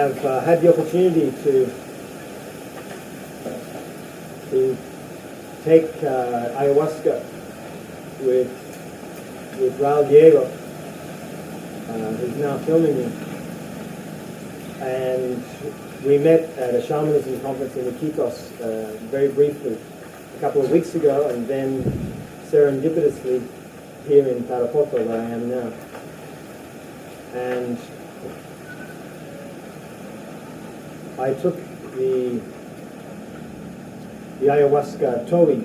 have had the opportunity to take ayahuasca with Raul Diego, who's now filming me, and we met at a shamanism conference in Iquitos very briefly a couple of weeks ago, and then serendipitously here in Tarapoto, where I am now. And I took the ayahuasca toi,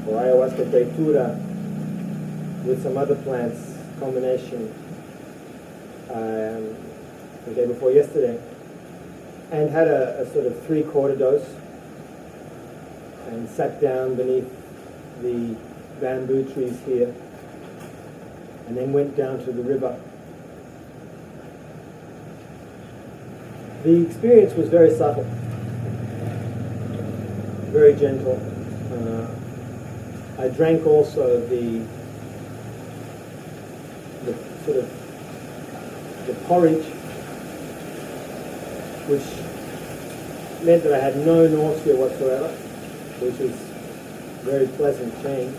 or ayahuasca datura, with some other plants combination the day before yesterday, and had a sort of 3/4 dose, and sat down beneath the bamboo trees here, and then went down to the river. The experience was very subtle, very gentle. I drank also the sort of the porridge, which meant that I had no nausea whatsoever, which was a very pleasant change.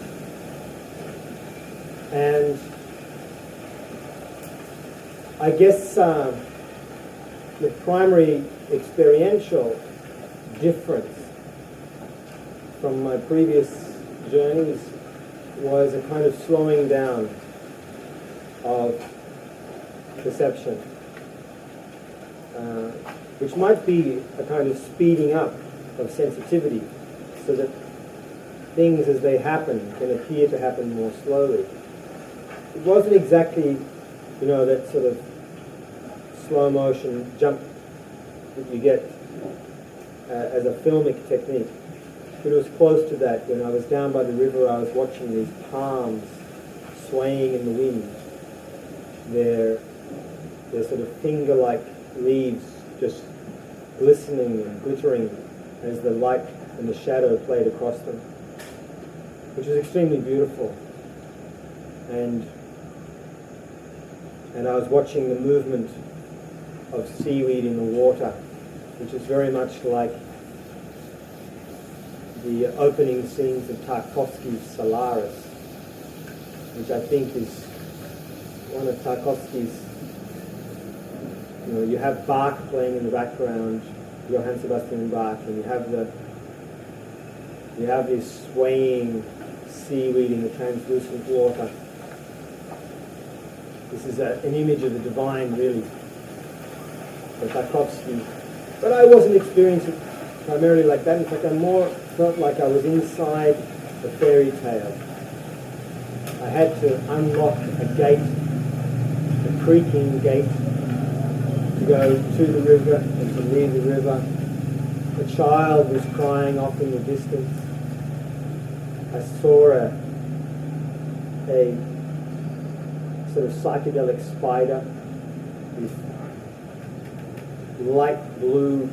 And I guess the primary experiential difference from my previous journeys was a kind of slowing down of perception, which might be a kind of speeding up of sensitivity, so that things as they happen can appear to happen more slowly. It wasn't exactly, that sort of slow motion jump that you get as a filmic technique. But it was close to that. When I was down by the river, I was watching these palms swaying in the wind. Their sort of finger-like leaves just glistening and glittering as the light and the shadow played across them, which was extremely beautiful. And I was watching the movement of seaweed in the water, which is very much like the opening scenes of Tarkovsky's Solaris, which I think is one of Tarkovsky's. You have Bach playing in the background, Johann Sebastian Bach, and you have this swaying seaweed in the translucent water. This is an image of the divine, really, for Tarkovsky. But I wasn't experiencing it primarily like that. In fact, I more felt like I was inside a fairy tale. I had to unlock a gate, a creaking gate, to go to the river and to leave the river. A child was crying off in the distance. I saw a sort of psychedelic spider with light blue,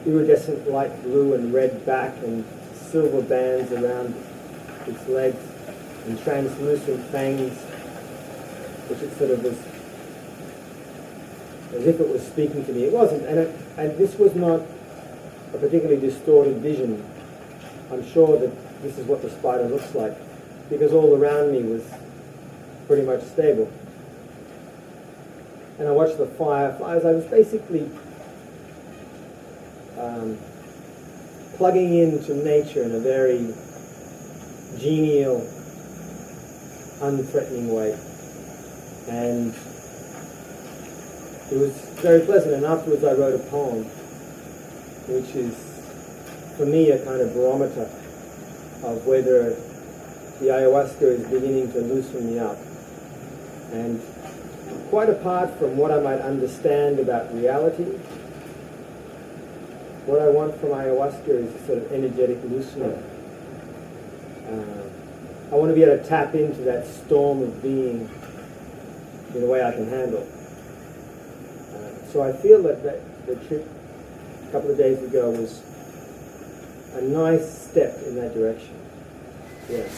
iridescent light blue and red back and silver bands around its legs and translucent fangs, which it sort of was as if it was speaking to me. It wasn't, and this was not a particularly distorted vision. I'm sure that this is what the spider looks like, because all around me was pretty much stable. And I watched the fireflies. I was basically plugging into nature in a very genial, unthreatening way. And it was very pleasant. And afterwards I wrote a poem, which is, for me, a kind of barometer of whether the ayahuasca is beginning to loosen me up. And quite apart from what I might understand about reality, what I want from ayahuasca is a sort of energetic loosening. I want to be able to tap into that storm of being in a way I can handle. So I feel that the trip a couple of days ago was a nice step in that direction. Yeah.